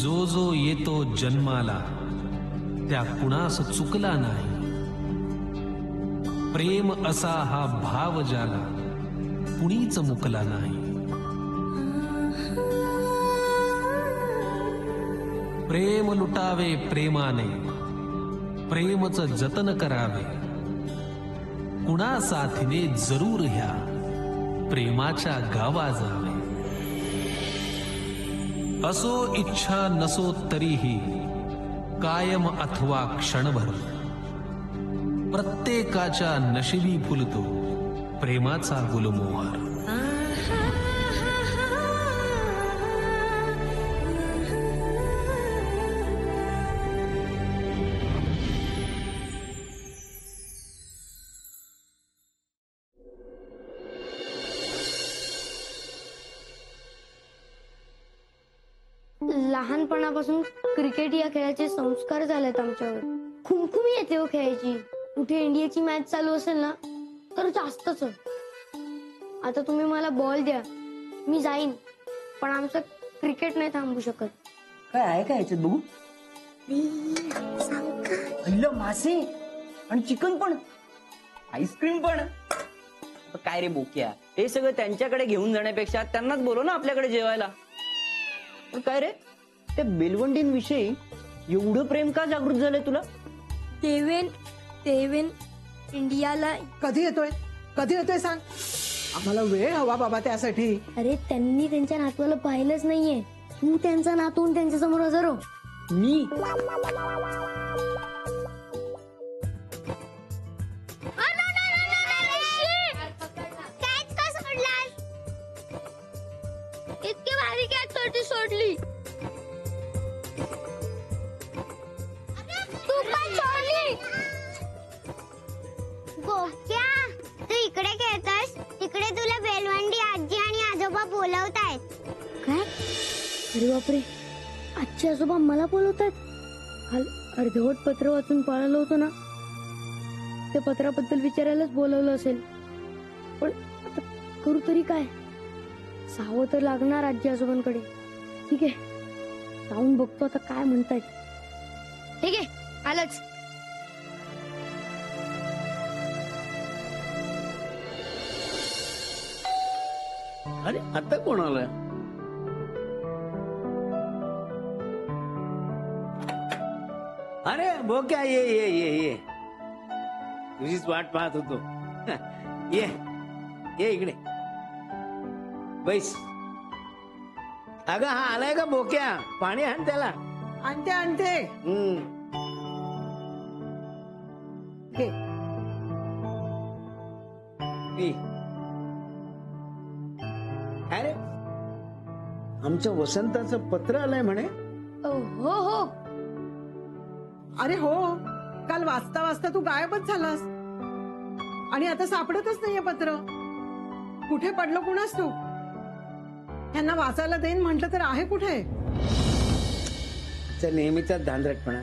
जो जो येतो जन्माला त्या कुणास चुकला नाही. प्रेम असा हा भाव ज्याला कुणीच मुकला नाही. प्रेम लुटावे प्रेमाने, प्रेमच जतन करावे. कुणा साथीने जरूर ह्या प्रेमाच्या गावा जावे. असो इच्छा नसो तरीही कायम अथवा क्षणभर प्रत्येकाच्या नशिबी फुलतो प्रेमाचा गुलमोहर. लहानपणापासून क्रिकेट या खेळाचे संस्कार झालेत आमच्यावर. खुमखुमी येते हो खेळायची. कुठे इंडियाची मॅच चालू असेल ना तर जास्तच. आता तुम्ही मला बॉल द्या, मी जाईन, पण आमचं क्रिकेट नाही थांबू शकत. काय आहे काय याच्यात बघू? अल्लं मासे आणि चिकन पण, आईस्क्रीम पण. काय रे बोक्या, हे सगळं त्यांच्याकडे घेऊन जाण्यापेक्षा त्यांनाच बोलव ना आपल्याकडे जेवायला. पण काय रे, त्या बेलवंडींविषयी एवढं प्रेम का जागृत झालंय तुला? तेवेन इंडियाला कधी येतोय सांग. आम्हाला वेळ हवा बाबा त्यासाठी. अरे त्यांनी त्यांच्या नातवाला पाहिलंच नाहीये. तू त्यांचा नातून त्यांच्या समोर हजर हो. मी इतकी भारी कॅच सोडली. तू पण सोडली. गोक्या, तू इकडे खेळतोस, तिकडे तुला बेलवंडी आजी आणि आजोबा बोलवतायत. काय? अरे बापरे, आजचे आजोबा मला बोलवतात. काल अर्धवट पत्र वाचून पळालो होतो ना, त्या पत्राबद्दल विचारायलाच बोलवलं असेल. पण आता करू तरी काय? जावं तर लागणार आजी आजोबांकडे. ठीक आहे, जाऊन बघतो आता काय म्हणतायत. ठीक आहे, आलंच. अरे आता कोण आलं? अरे बोक्या, ये ये ये ये, तुझीच वाट पाहत होतो. ये ये इकडे बैस. अगं हा आलाय का बोक्या? पाणी आण त्याला. आणते. घे. पी. अरे आमच्या वसंताचं पत्र आलंय म्हणे. हो. अरे हो, काल वाचता वाचता तू गायबच झालास आणि आता सापडतच नाहीये पत्र. कुठे पडलं कुणास तू? त्यांना वाचायला देईन म्हटलं तर आहे कुठे? नेहमीचा धांदरटपणा.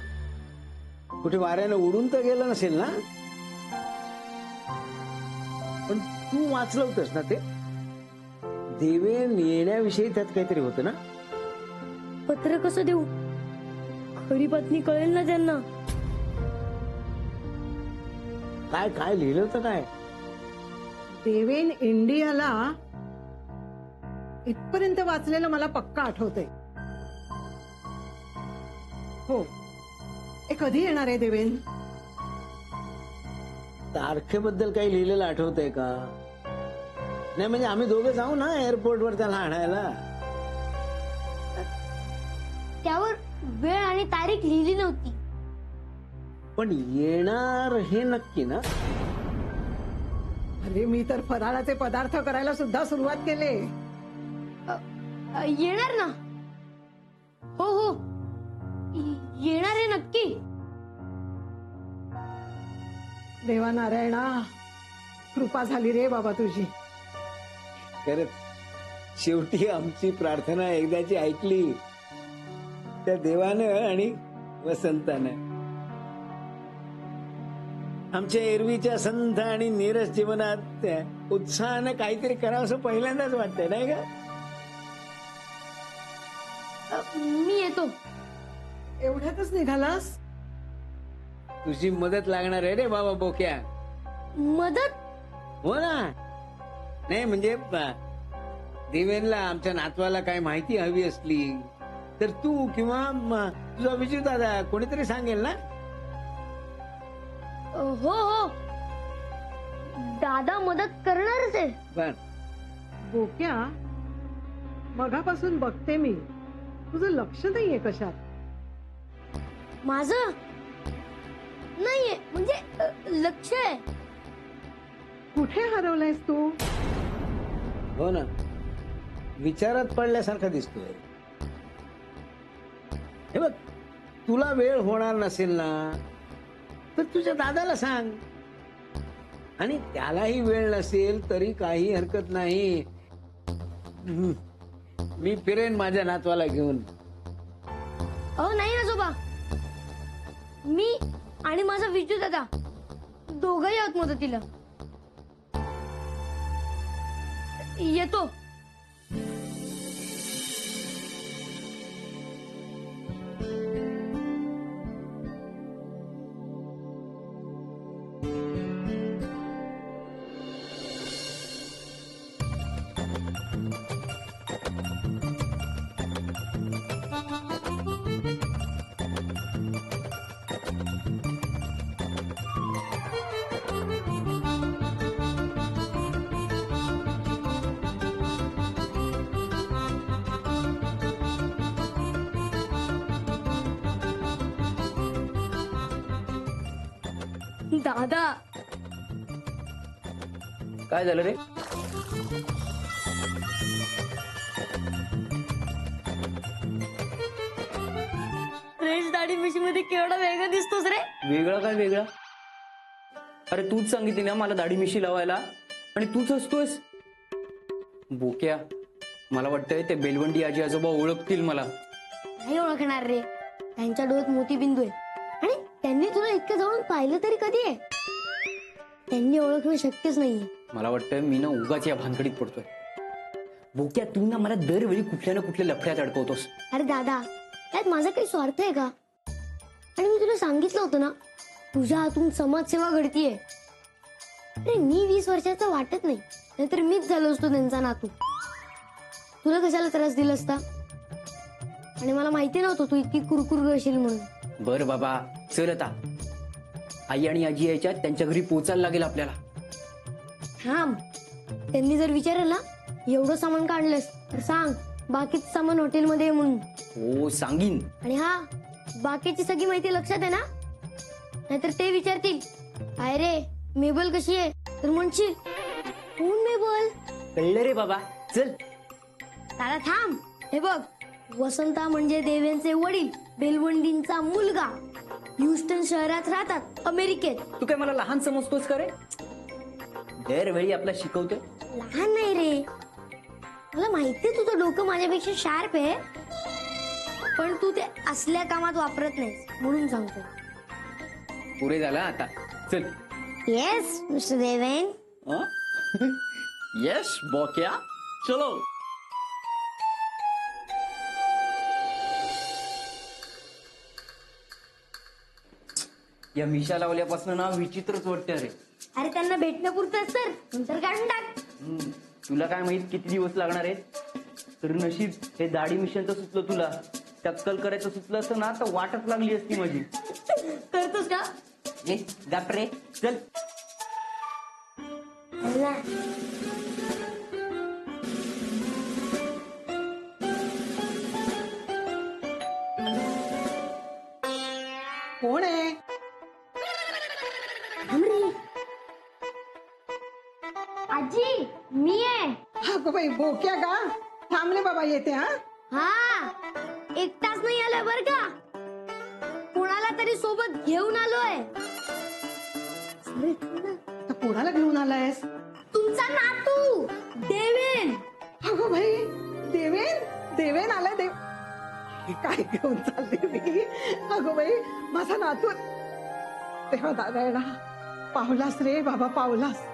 कुठे वाऱ्यानं उडून तर गेलं नसेल ना? पण तू वाचलं होतस ना ते? देवेन येण्याविषयी त्यात काहीतरी होतं ना? पत्र कसं देऊ? खरी बातमी कळेल ना त्यांना. काय काय लिहिलं होतं काय? देवेन इंडियाला इथपर्यंत वाचलेलं मला पक्का आठवतंय. हो, कधी येणार आहे देवेन? तारखेबद्दल काही लिहिलेलं आठवतंय का? नाही म्हणजे आम्ही दोघे जाऊ ना एअरपोर्टवर त्याला आणायला. त्यावर वेळ आणि तारीख लिहिली नव्हती. पण येणार हे नक्की ना? अरे मी तर फराळाचे पदार्थ करायला सुद्धा सुरुवात केले. येणार ना? हो, येणार आहे नक्की. देवा नारायणा, कृपा झाली रे बाबा तुझी. खरंच शेवटी आमची प्रार्थना एकदाची ऐकली त्या देवानं आणि वसंतानं. आमच्या एरवीच्या संत आणि नीरस जीवनात उत्साहानं काहीतरी करावं असं पहिल्यांदाच वाटतंय नाही का? मी येतो. एवढ्यातच निघालास? तुझी मदत लागणार आहे रे बाबा बोक्या. मदत? हो ना. नाही म्हणजे देवेनला आमच्या नातवाला काय माहिती हवी असली तर तू किंवा तुझा विजू दादा कोणीतरी सांगेल ना. हो हो, दादा मदत करणारच आहे. बर. बोक्या, मगापासून बघते मी, तुझं लक्ष नाहीये कशात. माझं नाहीये म्हणजे लक्ष आहे. कुठे हरवलायस तू? हो ना, विचारात पडल्यासारखा दिसतोय. हे बघ, तुला वेळ होणार नसेल ना तर तुझ्या दादाला सांग, आणि त्यालाही वेळ नसेल तरी काही हरकत नाही. मी फिरेन माझ्या नातवाला घेऊन. अहो नाही आजोबा, मी आणि माझा विजू दादा दोघंही आहोत मदतीला. येतो. दादा, काय झालं रे? फ्रेश दाढी मिशी मध्ये केवढा वेगळा दिसतोस रे. वेगळा काय वेगळा? अरे तूच सांगितली ना मला दाढी मिशी लावायला, आणि तूच हसतोयस. बोक्या, मला वाटतंय ते बेलवंडी आजी आजोबा ओळखतील मला. नाही ओळखणार रे, त्यांच्या डोळ्यात मोतीबिंदू आहे. आणि त्यांनी तुला इतकं जवळून पाहिलं तरी कधी आहे? त्यांनी ओळखणं शक्यच नाहीये. मला वाटतं मी ना उगाच या भानगडीत पडतोय. बोक्या, तू ना मला दरवेळी कुठल्या ना कुठल्या लफड्यात अडकवतोस. अरे दादा, त्यात माझा काही स्वार्थ आहे का? आणि मी तुला सांगितलं होतं ना, तुझ्या हातून समाजसेवा घडतीये. अरे मी 20 वर्षाचा वाटत नाही, नाहीतर मीच झालो असतो त्यांचा नातू. तुला कशाला त्रास दिला असता? आणि मला माहिती नव्हतं तू इतकी कुरकुर करशील म्हणून. बर बाबा, चल आता. आई आणि आजी यायच्या, त्यांच्या घरी पोचायला लागेल आपल्याला. थांब, त्यांनी जर विचारलं ना एवढं सामान काढलंस तर सांग बाकीचं सामान हॉटेलमध्ये आहे म्हणून. हो सांगीन. आणि हा, बाकीची सगळी माहिती लक्षात आहे ना? नाहीतर ते विचारतील काय रे मेबल कशी आहे, तर म्हणशील कोण मेबल. कळलं रे बाबा, चल. दादा थांब, हे बघ, वसंता म्हणजे देवेंचे वडील, बेलवंडींचा मुलगा, ह्युस्टन शहरात राहतात, अमेरिकेत. तू काय मला लहान समजतोस का रे? दरवेळी आपला शिकवतोय. लहान नाही रे, मला माहितीये तुझं डोकं माझ्यापेक्षा शार्प आहे, पण तू ते असल्या कामात वापरत नाहीस म्हणून सांगतो. पुरे झाला आता, चल. येस मिस्टर देवेन. यस बोक्या, चलो. या मिशा लावल्यापासून ना विचित्रच वाटतं रे. अरे त्यांना भेटण्यापुरतं तर नंतर काढून टाक. तुला काय माहित किती दिवस लागणार आहेत? तर नशीब हे दाढी मिशनचं सुचलं तुला. टक्कल करायचं सुचलं असतं ना तर वाटच लागली असती माझी. करतोस का? ए गप रे, चल. कोण आहे? आजी, मी आहे. हा गो बाई, बोक्या का? थांबले बाबा, येते. हा हा, एकटाच नाही आलोय बर का, कोणाला तरी सोबत घेऊन आलोय. तर कोणाला घेऊन आलायस? तुमचा नातू देवेन. अगो भाई, देवेन देवेन आलाय. देव, हे काय घेऊन चालले मी? अगो बाई, माझा नातू. तेव्हा दादा पावलास रे बाबा, पावलास.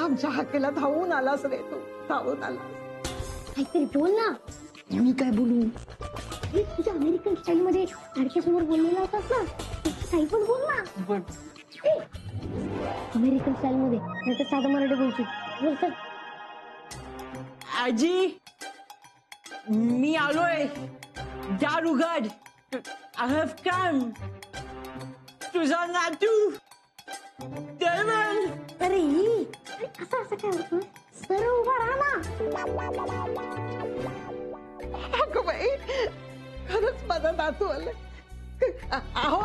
आमच्या हाकेला धावून आलास रे तू, धावून आलास. काहीतरी बोल ना. मी काय बोलू? तुझ्या अमेरिकन स्टाईल मध्ये समोर बोललेला होतास ना साई पण बोल ना. ए, अमेरिकन स्टाईल मध्ये नाही तर साधं मराठी बोलशील. बोलतात आजी मी आलोय. दार उघड. I have come. तुझा नातू देवन. अरे असं असं काय होतं सर उभा राहा ना. अगं बाई खरंच माझा नातू आलं. अहो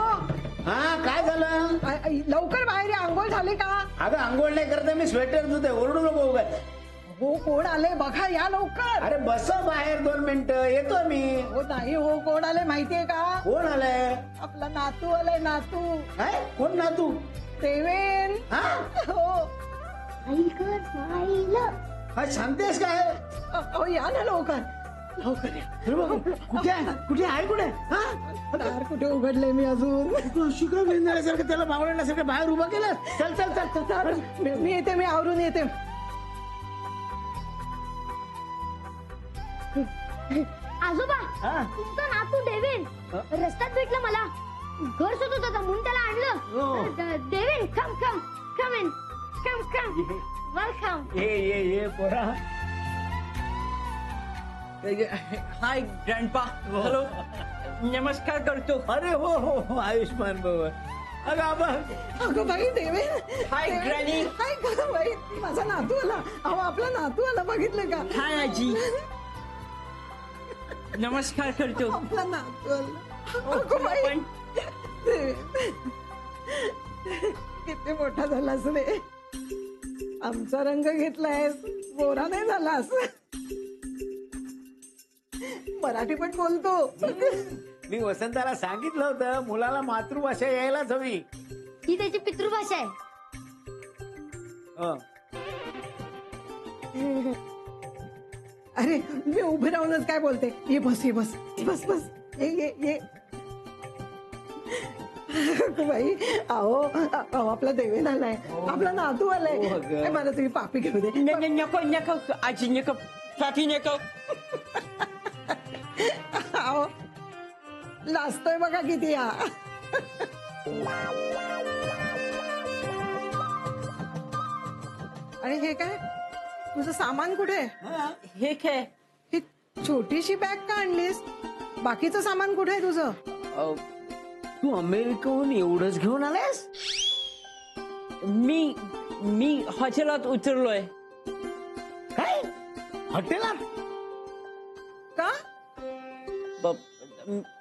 हा काय झालं? लवकर बाहेर या, आंघोळ झाले का? अगं आंघोळ नाही करते मी, स्वेटर धुते, ओरडू नको उगाच. हो कोण आले बघा, या लवकर. अरे बस बाहेर 2 मिनिटं, येतो मी. हो नाही हो, कोण आले माहितीये का? कोण आलंय? आपला नातू आलाय, नातू. काय कोण ना तू? देवेन. हा हो ऐकत स्माईल. काय सांगतेस काय? अहो या ना लवकर, लवकर या. अरे बाबा, कुठे आहे? कुठे आहे? कुठे हा? दार कुठे उघडले मी अजून? तू शिका भेंदण्यासारखं त्याला मावळण्यासारखं बाहेर उभा केलं. चल चल चल चल. मी येते, मी आवरून येते. आजोबा हा? तुमचा नातू डेव्हिन रस्त्यात भेटला मला. घर शोधत होता म्हणून त्याला हो. आणलं. Devin come come come in come come welcome. ये पोरा. हाय ग्रँडपा. हॅलो. नमस्कार करतो. अरे हो हो हो, आयुष्मान बाबा. अगं आबा. अगं बाई देवेन. हाय, देवेन. ग्रॅनी. हाय गं बाई, माझा नातू आला. अहो आपला नातू आला, बघितलं का? हाय आजी. नमस्कार करतो. आपला नातू आला. अगं बाई. पण देवेन. किती मोठा झालास रे. आमचा रंग घेतलायस, गोरा नाही झालास. मराठी पण बोलतो. मी वसंताला सांगितलं होतं मुलाला मातृभाषा यायलाच हवी. ही त्याची पितृभाषा आहे. हं. अरे मी उभे राहूनच काय बोलते. ये बस, ये बस, बस बस. ये बाई. अहो आपला देवेन आलाय, आपला नातू आलाय. हो गं. ए, मला तुम्ही पापी घेऊ दे. नको नको आजी नको. पापी नको. अहो लाजतोय बघा किती हा. आणि हे काय, तुझं सामान कुठे? हे काय? ही छोटीशी बॅग का आणलीस? बाकीचं सामान कुठे आहे तुझं? तू अमेरिकेहून एवढंच घेऊन आलायस? मी हॉटेलात उतरलोय. काय हॉटेलात? का?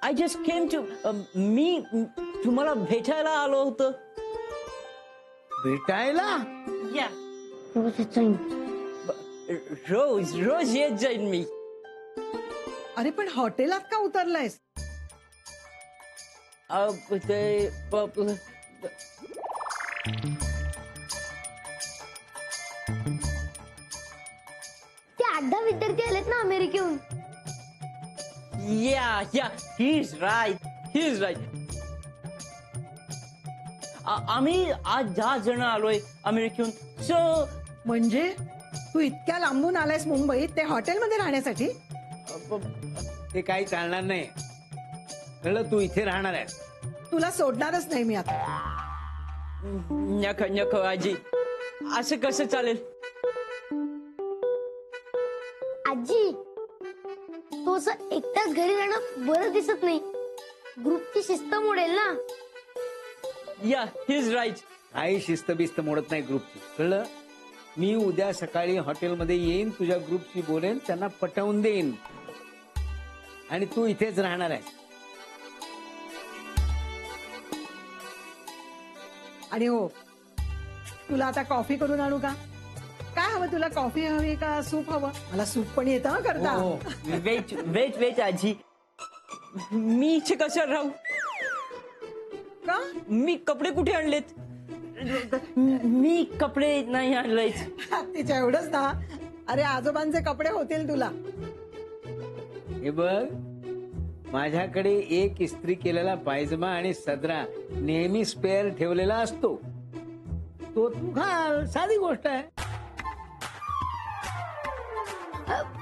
I just came to. मी तुम्हाला भेटायला आलो होतो. भेटायला? या. रोज येत जाईन मी. अरे पण हॉटेलात का उतरलायस? ते ते 8-10 विद्यार्थी आलेत ना अमेरिकेहून. Yeah, he is right. आम्ही आज 10 जण आलोय अमेरिकेहून. सो म्हणजे तू इतक्या लांबून आलायस मुंबईत ते हॉटेलमध्ये राहण्यासाठी? ते काही चालणार नाही. कळलं, तू इथे राहणार आहेस. तुला सोडणारच नाही मी आता. नको आजी, असं कसं चालेल? आजी तो असं एकटाच घरी राहणं बरं दिसत नाही. ग्रुपची शिस्त मोडेल ना. या ही इज राईट. काही शिस्त मोडत नाही ग्रुपची. कळलं, मी उद्या सकाळी हॉटेलमध्ये येईन, तुझ्या ग्रुपशी बोलेन, त्यांना पटवून देईन आणि तू इथेच राहणार आहे. आणि हो, तुला आता कॉफी करून आणू का? काय हवं तुला? कॉफी हवी का सूप हवं? मला सूप पण येतं हं करता. हो. वेट आजी. मी इथे कसं राहू? का? मी कपडे कुठे आणलेत? मी कपडे नाही आणलेत. तिच्या एवढंच ना. अरे आजोबांचे कपडे होतील तुला. हे बघ, माझ्याकडे एक इस्त्री केलेला पायजमा आणि सदरा नेहमी स्पेअर ठेवलेला असतो. तो तू घाल, साधी गोष्ट आहे.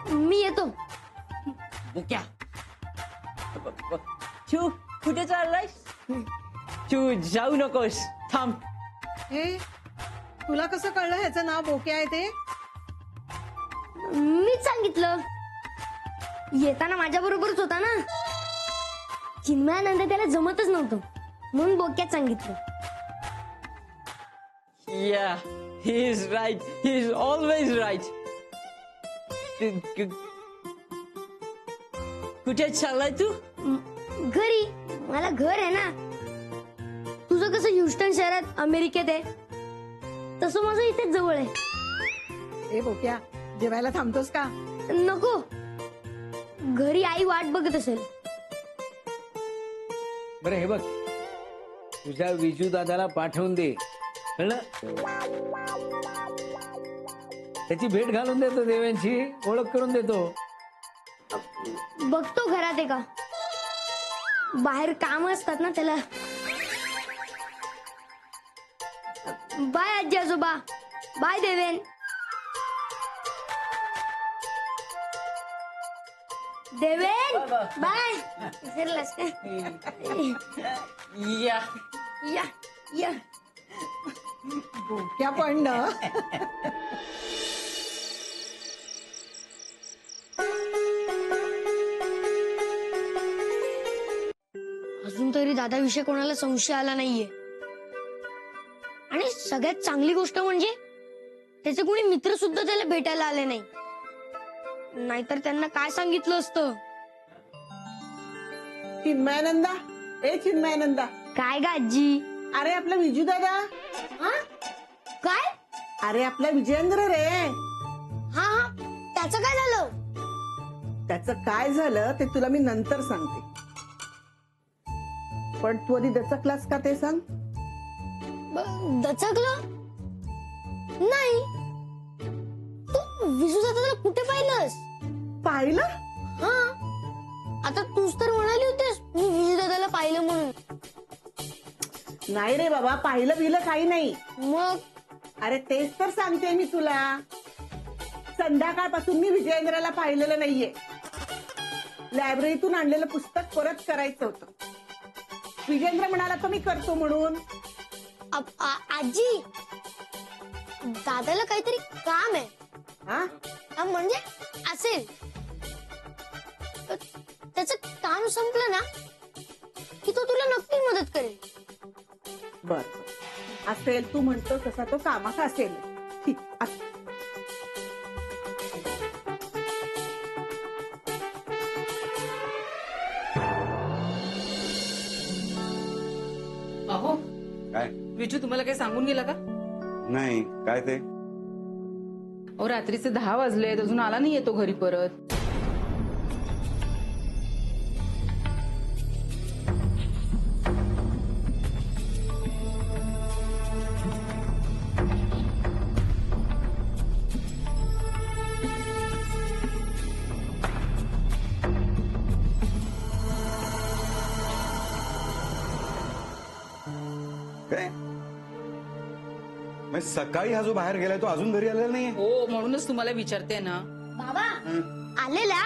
मी येतो. बुक्या, चू कुठे चाललायस? चू जाऊ नकोस, थांब. हे तुला कसं कळलं ह्याचं नाव बोक्या आहे ते? मीच सांगितलं. येताना माझ्या बरोबरच होता ना. चिन्मयानंद त्याला जमतच नव्हतं म्हणून बोक्यात सांगितलं. Yeah, he is right. He is always right. कुठे चाललाय तू? घरी. मला घर आहे ना. तुझं कसं ह्युस्टन शहरात अमेरिकेत आहे तसं माझं इथेच जवळ आहे. ए बोक्या, जेवायला थांबतोस का? नको. घरी आई वाट बघत असेल. बरं हे बघ, तुझ्या विजू दादाला पाठवून दे, कळलं? त्याची भेट घालून देतो, देवांची ओळख करून देतो. बघतो घरात आहे का. बाहेर काम असतात ना त्याला. बाय आजी आजोबा. बाय देवेन. देवेन बाय. विसरलास का? या या या. बोक्या पण ना. अजून तरी दादाविषयी कोणाला संशय आला नाहीये. आणि सगळ्यात चांगली गोष्ट म्हणजे त्याचे कोणी मित्र सुद्धा त्याला भेटायला आले नाही. नाहीतर त्यांना काय सांगितलं असतं. चिन्मयानंदा, ए चिन्मयानंदा, काय ग आजी? अरे आपला विजू दादा. हा? काय? अरे आपला विजयेंद्र रे. हा हा. त्याचं काय झालं? त्याचं काय झालं ते तुला मी नंतर सांगते, पण तू आधी दचकलास का ते सांग. दचकलं नाही. तू विजू दादाला कुठे पाहिलंस? पाहिलं? हा. आता तूच तर म्हणाली होतीस मी विजू दादाला पाहिलं म्हणून. नाही रे बाबा, पाहिलं बिलं काही नाही. मग अरे तेच तर सांगते मी तुला. संध्याकाळपासून मी विजयेंद्राला पाहिलेलं नाहीये. लायब्ररीतून आणलेलं पुस्तक परत करायचं होतं. विजयेंद्र म्हणाला तर मी करतो म्हणून. आजी दादाला काहीतरी काम आहे. हा, हा, म्हणजे असेल. त्याचं काम संपलं ना की तो तुला नक्की मदत करेल. बर असेल, तू म्हणतो तसा तो कामाचा असेल. ठीक, अहो काय? विजू तुम्हाला काही सांगून गेला का? नाही, काय ते? अहो रात्रीचे 10 वाजले, अजून आला नाही येतो घरी परत. काय? मग सकाळी हा जो बाहेर गेलाय तो अजून घरी आलेला नाहीये? हो म्हणूनच तुम्हाला विचारते ना. बाबा आलेला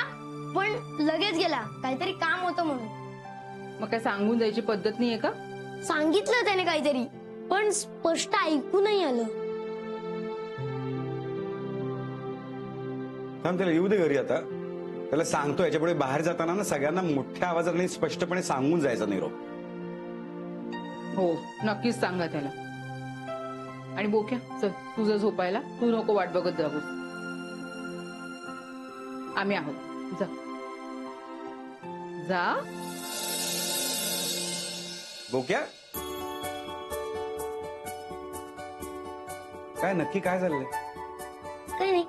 पण लगेच गेला. काहीतरी काम होतं म्हणून. मग काय सांगून जायची पद्धत नाहीये का? सांगितलं त्याने काहीतरी पण स्पष्ट ऐकू नाही आलं. थांब, त्याला येऊ दे घरी आता. त्याला सांगतो याच्यापुढे बाहेर जाताना ना सगळ्यांना मोठ्या आवाजात नाही, स्पष्टपणे सांगून जायचा निरोप. हो नक्कीच सांगा त्याला. आणि बोक्या चल तुझं झोपायला. तू नको वाट बघत जाऊ. आम्ही आहोत. जा जा. बोक्या, काय नक्की काय झालंय? काही नाही.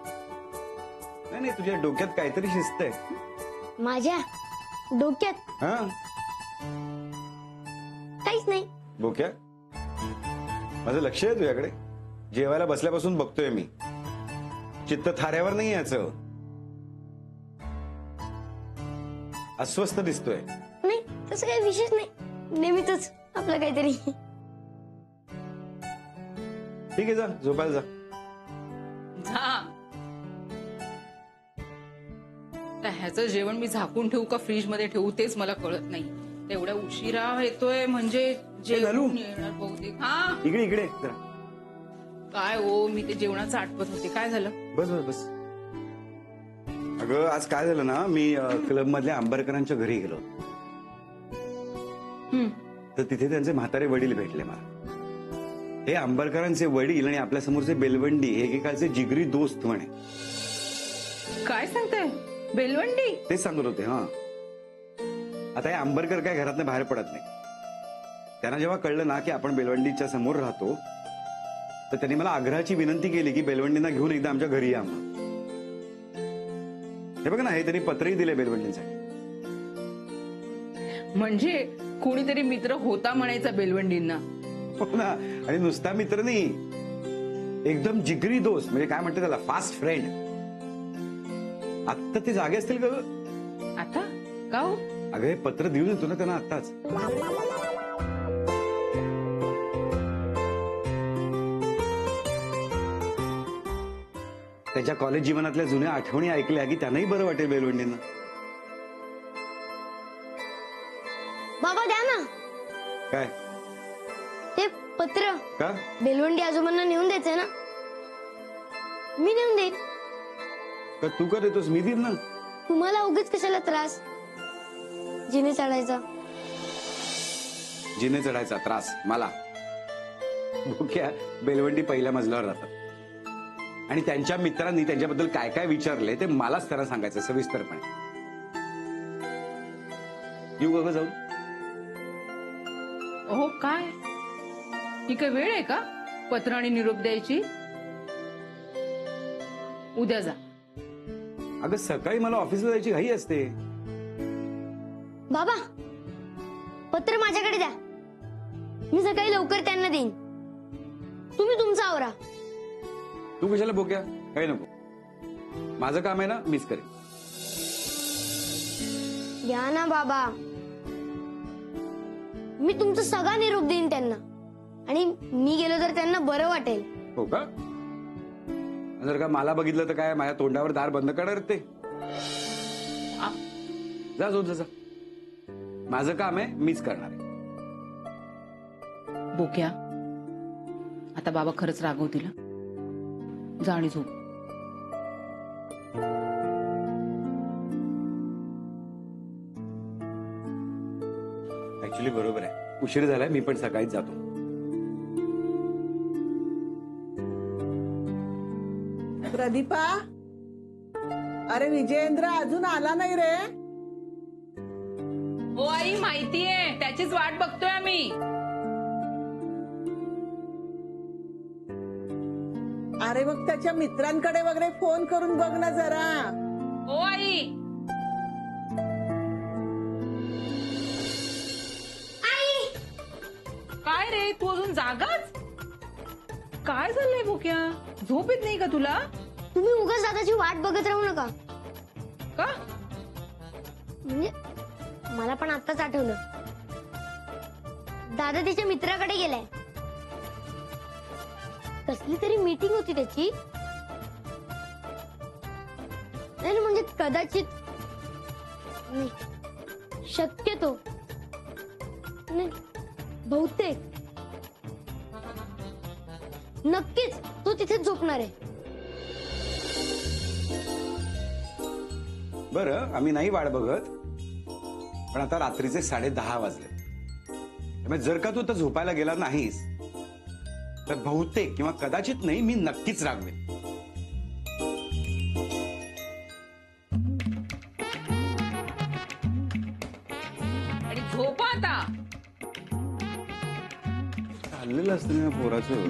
नाही नाही, तुझ्या डोक्यात काहीतरी शिस्त आहे. माझ्या डोक्यात हा काहीच नाही. बोक्या, माझं लक्ष आहे तुझ्याकडे. जेवायला बसल्यापासून बघतोय मी. चित्त थाऱ्यावर नाही याचं. अस्वस्थ दिसतोय. नाही तसं काही विशेष नाही. नेहमीच आपलं काहीतरी. ठीक आहे, जा झोपायला जा. जा. ह्याचं जेवण मी झाकून ठेवू का फ्रीज मध्ये ठेवू तेच मला कळत नाही. तेवढ्या उशिरा येतोय म्हणजे नलू. जेवून येणार बहुतेक. हा इकडे इकडे जरा. काय हो, मी ते जेवणाचं आठवत होते. काय झालं? बस बस बस. अगं आज काय झालं ना, मी क्लब मधल्या आंबरकरांच्या घरी गेलो. हम्म. तर तिथे त्यांचे म्हातारे वडील भेटले मला. हे आंबरकरांचे वडील आणि आपल्या समोरचे बेलवंडी हे एकेकाळचे जिगरी दोस्त म्हणे. काय सांगताय? बेलवंडी? तेच सांगत होते. हा, आता हे आंबरकर काय घरातनं बाहेर पडत नाही. त्यांना जेव्हा कळलं ना की आपण बेलवंडीच्या समोर राहतो, तर त्यांनी मला आग्रहाची विनंती केली की बेलवंडींना घेऊन एकदा आमच्या घरी या म्हणून. हे बघ ना, हे त्यांनी पत्रही दिले बेलवंडींसाठी. म्हणजे कोणीतरी मित्र होता म्हणायचा बेलवंडींना. हो ना, आणि नुसता मित्र नाही, एकदम जिगरी दोस्त, म्हणजे काय म्हणते त्याला, फास्ट फ्रेंड. आत्ता ते जागे असतील का? आता का हो? अगं हे पत्र देऊन येतो ना त्यांना आत्ताच. त्याच्या कॉलेज जीवनातल्या जुन्या आठवणी ऐकल्या की त्यांनाही बरं वाटेल बेलवंडींना. बाबा द्या ना काय ते पत्र. का? बेलवंडी आजोबांना नेऊन द्यायचंय ना. मी नेऊन देईन. का तू का देतोस? मी देईन ना. तुम्हाला उगीच कशाला त्रास जिने चढायचा. जिने चढायचा त्रास मला? भुक्या, बेलवंडी पहिल्या मजल्यावर राहतात आणि त्यांच्या मित्रांनी त्यांच्याबद्दल काय काय विचारले ते मलाच त्यांना सांगायचं सविस्तरपणे. येऊ का जाऊन? हो काय, ही काय वेळ आहे का पत्र आणि निरोप द्यायची? उद्या जा. अगं सकाळी मला ऑफिसला जायची घाई असते. बाबा पत्र माझ्याकडे द्या. मी सकाळी लवकर त्यांना देईन. तुम्ही तुमचा आवरा. तू कशाला बोक्या? काही नको, माझं काम आहे ना, मीच करेन. द्या ना बाबा. मी तुमचा सगळा निरोप देईन त्यांना आणि मी गेलो तर त्यांना बरं वाटेल. हो का? जर का मला बघितलं तर काय माझ्या तोंडावर दार बंद करणार ते? जा झोप जा. माझं काम आहे, मीच करणार आहे. बोक्या, आता बाबा खरंच रागवतील. जा आणि झोप. ऍक्च्युली बरोबर आहे, उशीर झालाय. मी पण सकाळीच जातो. प्रदीपा, अरे विजयेंद्र अजून आला नाही रे. हो आई, माहितीये, त्याचीच वाट बघतोय आम्ही. अरे मग त्याच्या मित्रांकडे वगैरे फोन करून बघ ना जरा. हो आई. काय रे, तू अजून जागाच? काय झालंय बोक्या? झोप येत नाही का तुला? तुम्ही उगाच दादाची वाट बघत राहू नका. का? म्हणजे मला पण आत्ताच आठवलं. दादा त्याच्या मित्राकडे गेलाय. कसली तरी मीटिंग होती त्याची. नाही म्हणजे कदाचित नाही, शक्यतो नाही, बहुतेक नक्कीच तो तिथेच झोपणार आहे. बरं, आम्ही नाही वाट बघत, पण आता रात्रीचे 10:30 वाजले. त्यामुळे जर का तू आता झोपायला गेला नाहीस तर बहुतेक किंवा कदाचित नाही, मी नक्कीच रागवेन. आणि झोपा आता. चाललेलं असतं ना पोराचं.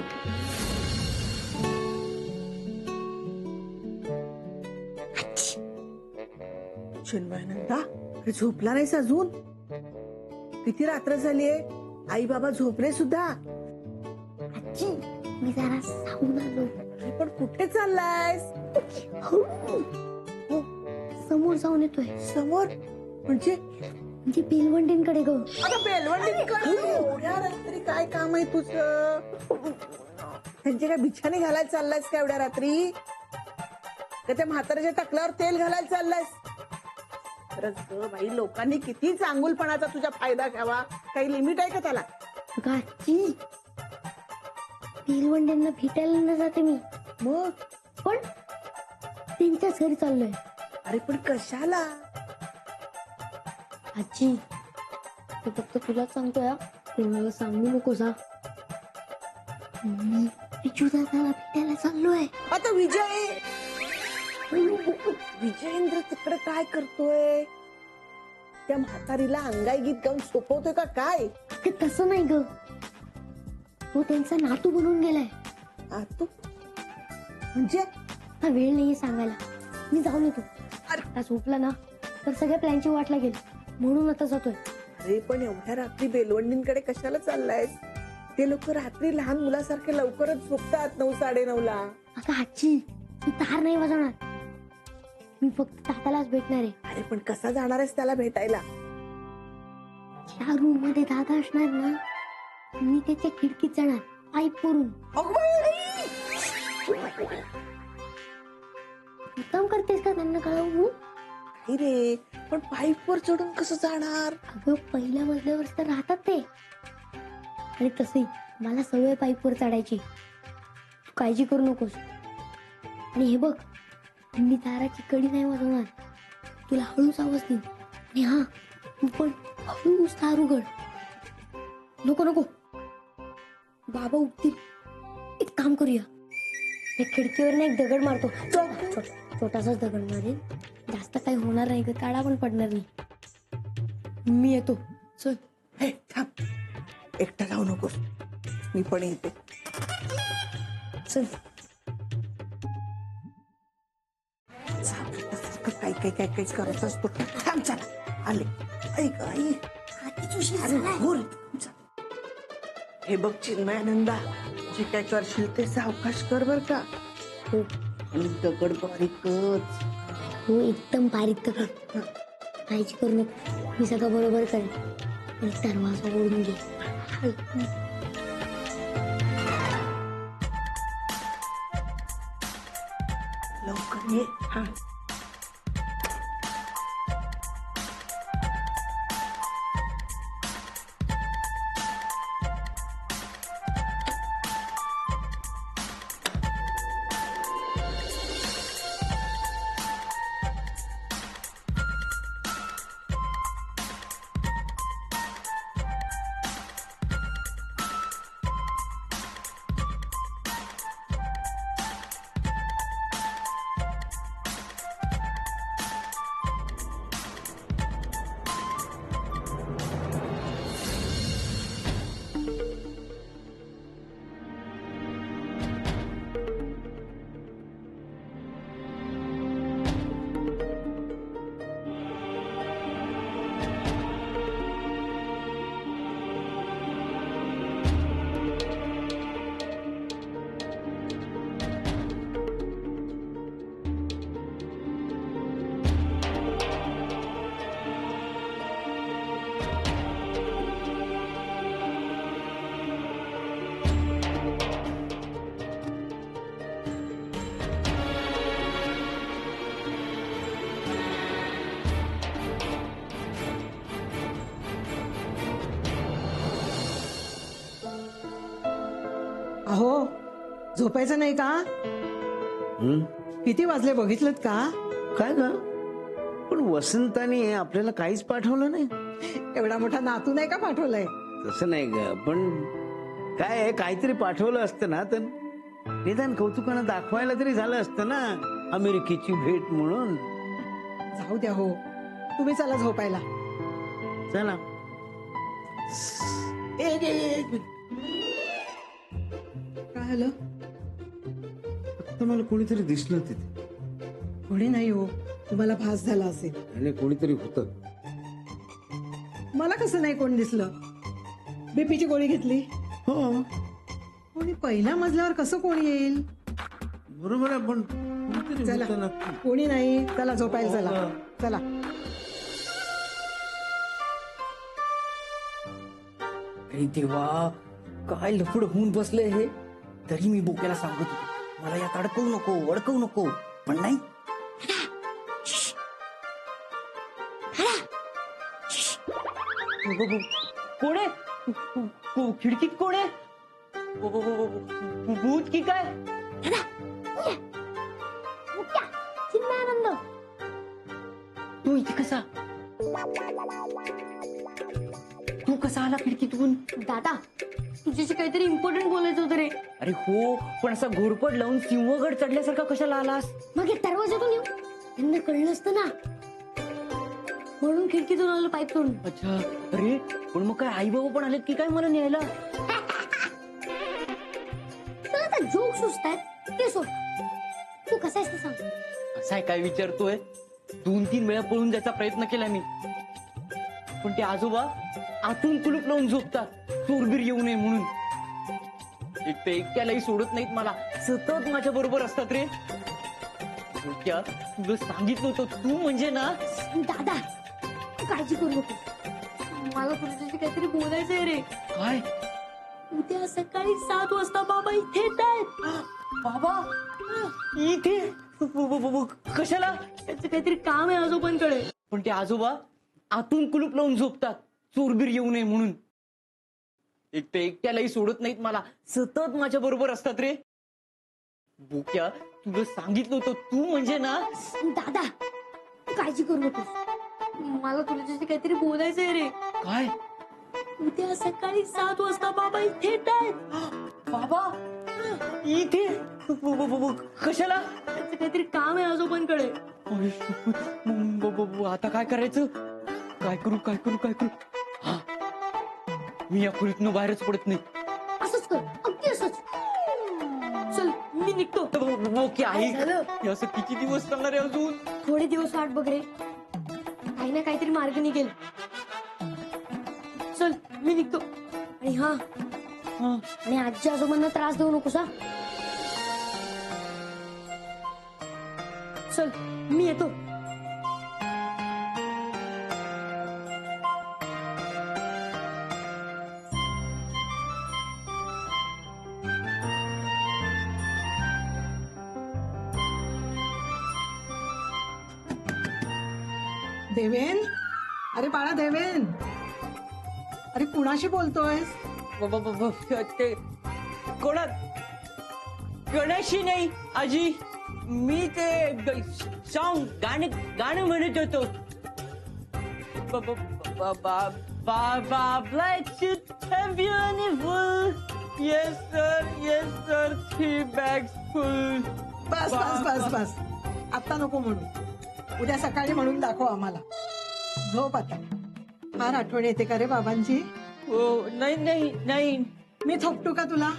चिन्मयानंदा, अरे झोपला नाहीस अजून? किती रात्र झालीये, आई बाबा झोपले सुद्धा. आजी मी जरा सावून आलो. अरे पण कुठे चाललायस? हो समोर जाऊन येतोय. समोर म्हणजे? म्हणजे बेलवंडींकडे ग. आता बेलवंडीकडे एवढ्या रात्री काय काम आहे तुझं? त्यांचे काय बिछाने घालायला चाललायस का एवढ्या रात्री? का त्या म्हाताऱ्याच्या टकल्यावर तेल घालायला चाललायस? खरंच ग बाई, लोकांनी किती चांगुलपणाचा तुझा फायदा घ्यावा, काही लिमिट आहे का त्याला? अगं आजी, बेलवंड्यांना भेटायला न जाते मी, मग पण त्यांच्याच घरी चाललोय. अरे पण कशाला? आजी, ते फक्त तुलाच सांगतोय, कोणाला सांगू नकोस हा. मी विजूदादाला भेटायला चाललोय. आता विजयेंद्र तिकडे काय करतोय? त्या म्हातारीला अंगाई गीत गाऊन सोपवतोय का काय? ते तसं नाही ग, तो त्यांचा नातू बनून गेलाय. तू म्हणजे हा वेळ नाहीये सांगायला, मी जाऊन येतो. आता झोपला ना तर सगळ्या प्लॅनची वाट लागेल, म्हणून आता जातोय. अरे पण एवढ्या रात्री बेलवंडींकडे कशाला चाललायस? ते लोक रात्री लहान मुलासारखे लवकरच झोपतात, 9, 9:30ला. अगं आजी, मी तार नाही वाजवणार, मी फक्त दादालाच भेटणार आहे. अरे पण कसा जाणार आहेस त्याला भेटायला? त्या रूम मध्ये दादा असणार ना, मी त्याच्या खिडकीत जाणार पाईप वरून. काम करतेस का त्यांना कळवू? नाही रे, पण पाईप वर चढून कसं जाणार? अगं पहिल्या मजल्यावर तर राहतात ते, आणि तसही मला सवय पाईप वर चढायची, तू काळजी करू नकोस. आणि हे बघ, मी दाराची कडी नाही वाजवणार, तुला हळूच आवाज देईन. आणि हा, तू पण हळूच दार उघड. नको नको, बाबा उठतील. एक काम करूया, या खिडकीवर ना एक दगड मारतो, छोटासाच दगड मारेन, जास्त काही होणार नाही, काढा पण पडणार नाही. मी येतो, चल. हे थांब, एकटा जाऊ नकोस, मी पण येते. चल. काय काय काय काय करत असतो. थांब, चल आले. ऐक आई, बोल. हे बघ चिन्मयानंदा, जे काय करशील ते सावकाश कर बर का. हो आणि दगड बारीकच. हो, एकदम बारीक दगड, काळजी करू नको, मी सगळं बरोबर करेन. आणि दरवाजा ओढून घे. लवकर ये. हा अहो, झोपायचं नाही का? किती वाजले बघितलं का? काय ग, पण वसंताने आपल्याला काहीच पाठवलं नाही. एवढा मोठा नातू नाही का पाठवलाय? तसं नाही ग, पण काय आहे, काहीतरी पाठवलं असतं ना तर निदान कौतुकानं दाखवायला तरी झालं असतं ना, अमेरिकेची भेट म्हणून. जाऊ द्या हो, तुम्ही चला झोपायला. चला. काय झालं? आता मला कोणीतरी दिसलं तिथे. कोणी नाही हो, तुम्हाला भास झाला असेल. आणि कोणीतरी होतं. मला कसं नाही कोण दिसलं? बीपीची गोळी घेतली. हो कोणी पहिल्या मजल्यावर कसं कोण येईल? बरोबर आहे, पण कोणीतरी चला, होतं नक्की. कोणी नाही, चला झोपायला. चला चला. अरे देवा, काय लफड होऊन बसलंय हे. तरी मी बोक्याला सांगत होतो, मला यात अडकवू नको, पण नाही. कोण आहे? खिडकीत कोण आहे? भूत की काय? चिन्मयानंद, तू इथे कसा? तू कसा आला खिडकीतून? दादा तुझ्याशी काहीतरी इम्पॉर्टंट बोलायचं होतं रे. अरे हो, पण असा घोरपड लावून सिंहगड चढल्यासारखा कशाला आलास? मग एक दरवाजातून येऊ, त्यांना कळलं असतं ना, म्हणून खिडकीतून आलं पाईप तोडून. अच्छा. अरे पण मग काय आई बाबा पण आलेत की काय मला न्यायला? तुला आता जोक सुचतायत ते सोड. तू कसा आहेस ते सांग. असं आहे काय विचारतोय? 2-3 वेळा पळून जायचा प्रयत्न केला मी, पण ते आजोबा आतून कुलूप लावून झोपतात, चोरबीर येऊ नये म्हणून. एक तर एकट्यालाही सोडत नाहीत मला, सतत माझ्या बरोबर असतात रे. तुला सांगितलं होतं, तू म्हणजे ना. दादा तू काळजी करू नको, मला तुझ्याशी काहीतरी बोलायचंय रे. काय? उद्या सकाळी 7 वाजता बाबा इथे येत आहेत. बाबा इथे? कशाला? त्याचं काहीतरी काम आहे आजोबांकडे. पण ते आजोबा आतून कुलूप लावून झोपतात, चोरबीर येऊ नये म्हणून. एक तर एकट्यालाही सोडत नाहीत मला, सतत माझ्या बरोबर असतात रे. बोक्या, तुला सांगितलं होतं, तू म्हणजे ना. दादा तू काळजी करू नको, मला तुझ्याशी काहीतरी बोलायचंय रे. काय? उद्या सकाळी 7 वाजता बाबा इथे येत आहेत. बाबा इथे? कशाला? त्याचं काहीतरी काम आहे आजोबांकडे. अरे शपथ. आता काय करायचं? काय करू? हा, मी या खोलीतून बाहेरच पडत नाही. असंच कर, अगदी असंच. चल मी निघतो. ओके आई, झालं? हे असं किती दिवस चालणार आहे अजून? थोडे दिवस वाट बघ रे, काही ना काहीतरी मार्ग निघेल. चल मी निघतो. आणि हा, आणि आजी आजोबांना त्रास देऊ नकोस हा. चल मी येतो. देवेन, अरे बाळा देवेन, अरे कुणाशी बोलतोयस? ते कोणा? गणेशही नाही आजी, मी ते सॉंग गाणं म्हणत होतो. Beautiful. Yes sir 3 bags full. बस आता नको म्हणू, उद्या सकाळी म्हणून दाखव आम्हाला. झोप आता. फार आठवण येते का रे बाबांची? हो. नाही. मी थोपटू का तुला?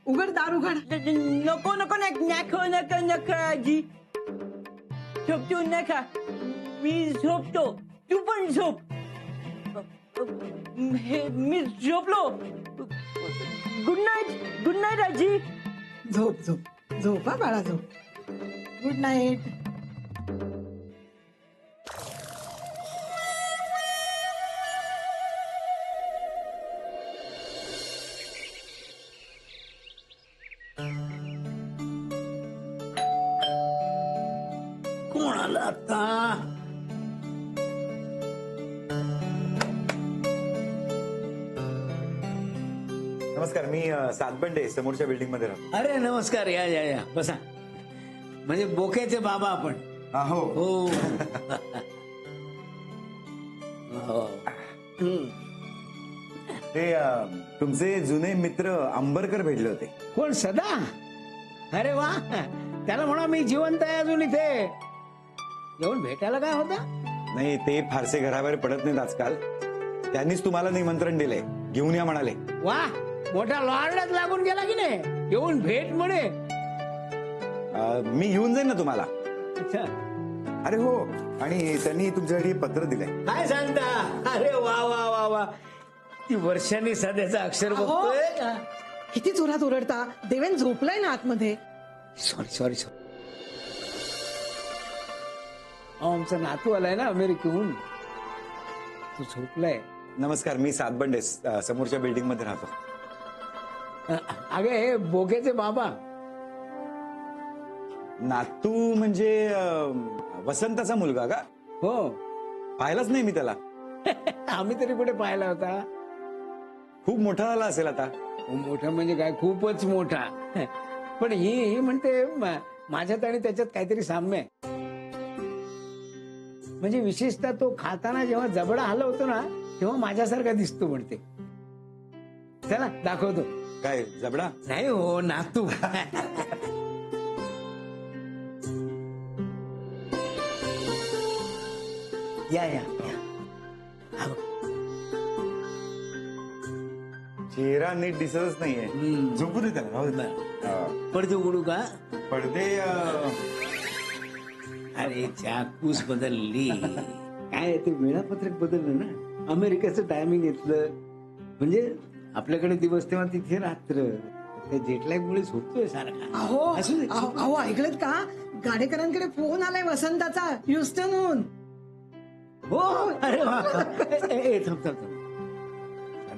उघड, दार उघड. नको आजी, झोपतो नका. मी झोपतो, तू पण झोप. मी झोपलो. गुड नाईट आजी. झोप हा बाळा, झोप. Good night. कोण आलं आता? नमस्कार, मी सातबंडे, समोरच्या बिल्डिंग मध्ये राहतो. अरे नमस्कार, या बसा. म्हणजे बोक्याचे बाबा आपण. हो. हो. हो. ते तुमचे जुने मित्र अंबरकर भेटले होते. कोण? सदा? अरे वा, त्याला म्हणा मी जिवंत आहे अजून इथे. येऊन भेटायला काय होता? नाही, ते फारसे घराबाहेर पडत नाहीत आजकाल. त्यांनीच तुम्हाला निमंत्रण दिलंय, घेऊन या म्हणाले. वा, मोठा लॉर्डच लागून गेला की नाही. येऊन भेट म्हणे. मी घेऊन जाईन ना तुम्हाला. अच्छा. अरे हो, आणि त्यांनी तुमच्यासाठी पत्र दिलंय. काय सांगता? अरे वा वा वा वा, ती वर्षांनी सध्याचं अक्षर बघतोय. किती जोरात ओरडता. देवेन झोपलाय ना आतमध्ये. सॉरी. आमचा नातू आलाय ना अमेरिकेहून, तू झोपलाय. नमस्कार, मी सातबंडे, समोरच्या बिल्डिंग मध्ये राहतो. अगे हे बोक्याचे बाबा. नातू म्हणजे वसंताचा मुलगा का? हो. पाहिलाच नाही मी त्याला. आम्ही तरी कुठे पाहिला होता. खूप मोठा झाला असेल आता. मोठा म्हणजे काय, खूपच मोठा. पण ही म्हणते माझ्यात आणि त्याच्यात काहीतरी साम्य आहे. म्हणजे विशेषतः तो खाताना जेव्हा जबडा हलवतो ना तेव्हा माझ्यासारखा दिसतो म्हणते. चला दाखवतो. काय जबडा? नाही हो, नातू. या या या. हा बघ. चेहरा नीट दिसतच नाहीये. हम्म. झोपू दे त्याला, राहू दे. पडते उघडू का? पडदे अरे चाकूस बदलली. काय ते वेळापत्रक बदललं ना. अमेरिकेचं टायमिंग घेतलं म्हणजे आपल्याकडे दिवस तेव्हा तिथे रात्र. त्या जेटलॅग मुळे झोपतोय सारखा. अहो असू दे. अहो अहो, ऐकलत का? गाडेकरांकडे फोन आलाय वसंताचा ह्युस्टनहून. हो. अरे वा. थांब थांब थांब.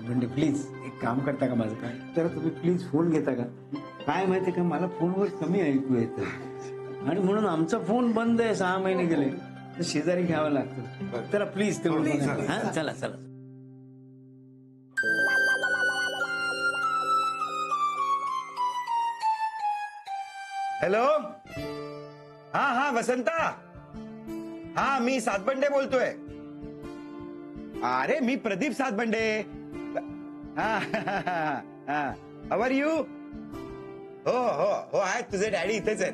म्हणजे प्लीज एक काम करता का माझं? काय तर तुम्ही प्लीज फोन घेता का? काय माहितीये का, मला फोनवर कमी ऐकू येतं आणि म्हणून आमचा फोन बंद आहे 6 महिने गेले. तर शेजारी घ्यावं लागतं. तर प्लीज तेवढं बघा. हा, चला चला. हॅलो. हा हा वसंता. हा मी सातबंडे बोलतोय. अरे मी प्रदीप सातबंडे. हा हाव आर यू? हो हो हो आहेत, तुझे डॅडी इथेच आहेत.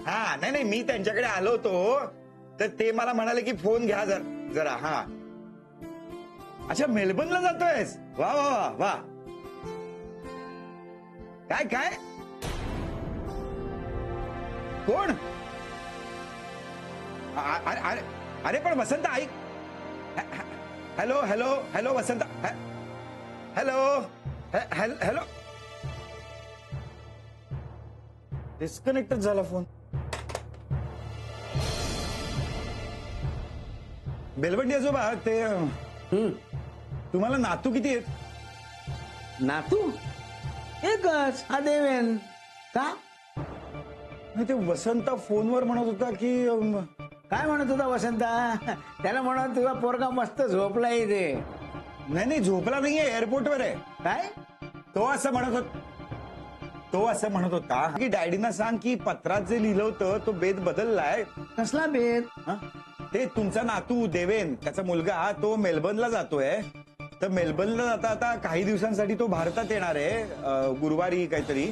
हा नाही नाही, मी त्यांच्याकडे आलो होतो तर ते मला म्हणाले की फोन घ्या जरा. हा अच्छा, मेलबर्नला जातोयस? वा वा वा वा. काय काय कोण? अरे अरे पण वसंत ऐक. Hello hello hello Vasant. Hello hello. डिस्कनेक्टच झाला फोन. बेलवंडी आजोबा ते तुम्हाला नातू किती आहेत? नातू एकच, हा देवेन. का? नाही, ते वसंत फोनवर म्हणत होता की काय म्हणत होता वसंता? त्याला म्हणत तुझा पोरगा मस्त झोपला इथे. नाही झोपला नाहीये, एअरपोर्टवर आहे. काय? तो असं म्हणत होता की डॅडीना सांग की पत्रात जे लिहिलं होतं तो बेत बदललाय. कसला भेद? हा? ते तुमचा नातू देवेन, त्याचा मुलगा, तो मेलबर्नला जातोय. तर मेलबर्नला जाता आता काही दिवसांसाठी तो भारतात येणार आहे, गुरुवारी काहीतरी.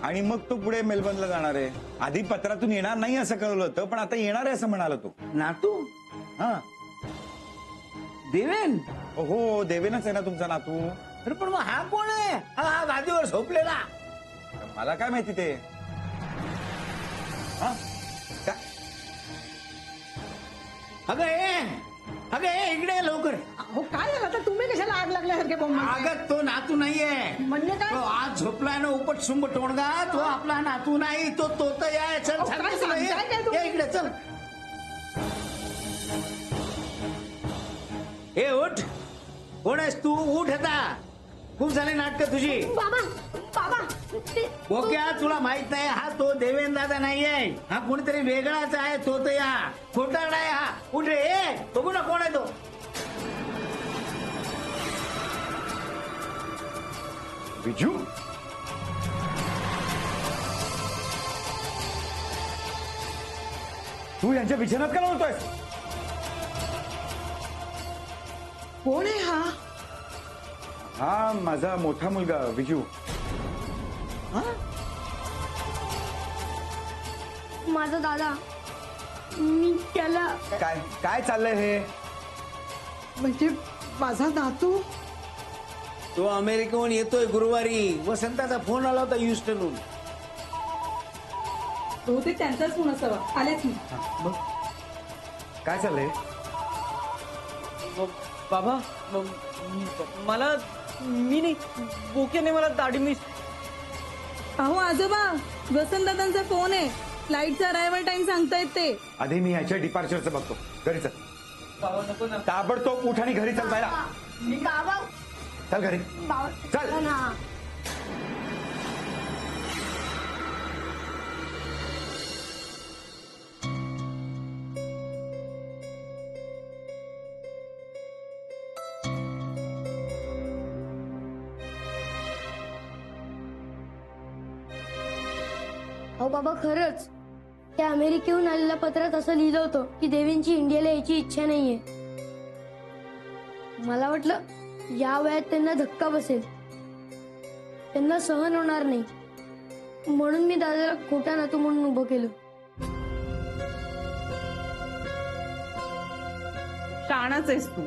आणि मग तो पुढे मेलबर्नला जाणार आहे. आधी पत्रातून येणार नाही असं कळलं होतं, पण आता येणार आहे असं म्हणाला तो. नातू? हा देवेन? हो देवेनच आहे ना तुमचा नातू. अरे पण मग हा कोण आहे? हा गादीवर झोपलेला. मला काय माहिती ते. हा काय? अगं ये इकडे ये लवकर. अहो काय झालं आता? तुम्ही कशाला आग लागल्यासारखे बोंब मारताय? अगं तो नातू नाहीये. म्हणजे काय? तो आज झोपलाय ना उपट सुंब टोणगा. तो आपला नातू नाही, तो तोतया आहे. चल अहो, चल काय चल, ये. सांगताय काय तुम्ही? ये इकडे चल. ए उठ. कोण आहेस तू? उठ आता. खूप झाली नाटकं तुझी. बाबा बाबा ओके, तुला माहित नाही, हा तो देवेन दादा नाहीये. हा कोणीतरी वेगळाच आहे. तो तर या खोटारडा आहे हा. उठ रे. ए बघू ना कोण आहे तो. विजू. तू यांच्या बिछाण्यात का लावतोय? कोण आहे हा? हा माझा मोठा मुलगा विजू. माझा दादा. मी त्याला काय काय चाललंय हे? म्हणजे माझा नातू? तो अमेरिकेहून येतोय गुरुवारी. वसंताचा फोन आला होता ह्युस्टनहून. बहुतेक त्यांचाच फोन असावा. आलेच मी. काय चाललंय? बाबा मला मी नाही, बोक्याने मला दाढी मिस. अहो आजोबा, वसंतदादांचा फोन आहे. फ्लाईटचा अरायवल टाइम सांगतायत ते. आधी मी ह्याच्या डिपार्चरचं बघतो. घरी चल. बाबा नको ना. ताबडतोब उठ आणि घरी चल. पाहिला बाबा चल घरी चल. ना. अहो बाबा खरंच त्या अमेरिकेहून आलेल्या पत्रात असं लिहिलं होतं की देवींची इंडियाला यायची इच्छा नाहीये. मला वाटलं या वयात त्यांना धक्का बसेल, त्यांना सहन होणार नाही, म्हणून मी दादाला खोटा नातू म्हणून उभं केलं. शाणाच आहेस तू.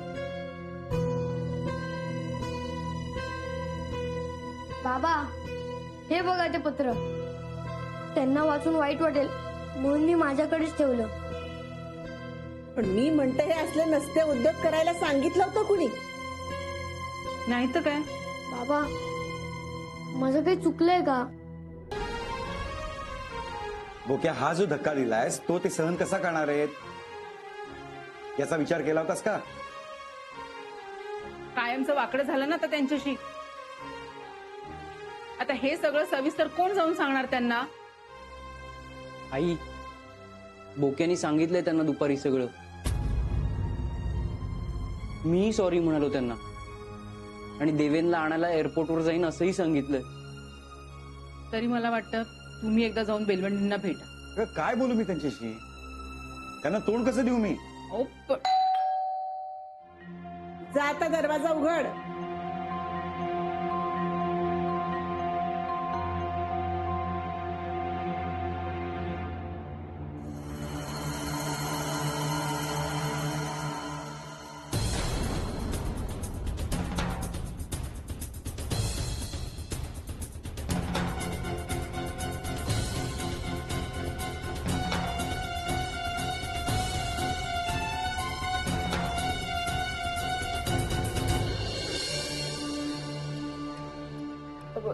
बाबा हे बघा ते पत्र. त्यांना वाचून वाईट वाटेल म्हणून मी माझ्याकडेच ठेवलं. पण मी म्हणते हे असले नसते उद्योग करायला सांगितलं होतं कुणी? नाही तर काय. बाबा माझं काही चुकलंय का? बोक्या, हा जो धक्का दिलायस तो ते सहन कसा करणार आहेत याचा विचार केला होतास का? कायमचं वाकडं झालं ना तर त्यांच्याशी. आता हे सगळं सविस्तर कोण जाऊन सांगणार त्यांना? आई, बोक्यानी सांगितलंय त्यांना दुपारी सगळं. मी सॉरी म्हणालो त्यांना आणि देवेंना आणायला एअरपोर्टवर जाईन असंही सांगितलंय. तरी मला वाटतं तुम्ही एकदा जाऊन बेलवंडींना भेटा. अगं, काय बोलू मी त्यांच्याशी? त्यांना तोंड कसं देऊ मी? अहो, जा आता दरवाजा उघड.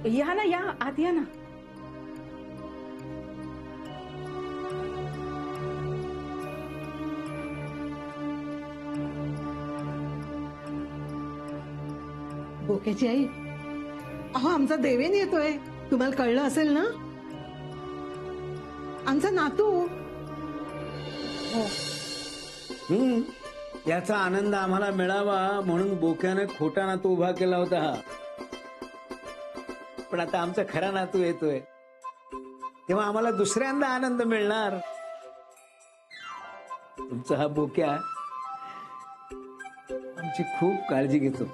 या ना, या आत या ना. बोक्याची आई, अहो आमचा देवेन येतोय. तुम्हाला कळलं असेल ना? आमचा नातू. याचा आनंद आम्हाला मिळावा म्हणून बोक्याने खोटा नातू उभा केला होता हा. पण आता आमचा खरा नातू येतोय तेव्हा आम्हाला दुसऱ्यांदा आनंद मिळणार. तुमचा हा बोक्या आमची खूप काळजी घेतो,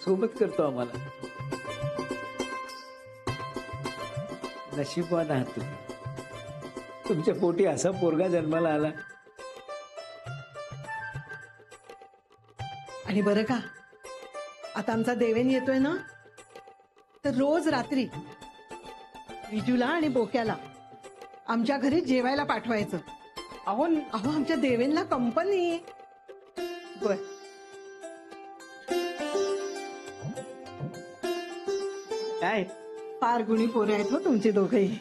सोबत करतो आम्हाला. नशीबवान आहात तुम्ही, तुमच्या पोटी असा पोरगा जन्माला आला. आणि बरं का, आता आमचा देवेन येतोय ना, तर रोज रात्री विजूला आणि बोक्याला आमच्या घरी जेवायला पाठवायचं. अहो अहो आमच्या देवेनला कंपनी. बर, काय फार गुणी पोरे आहेत हो तुमचे दोघेही.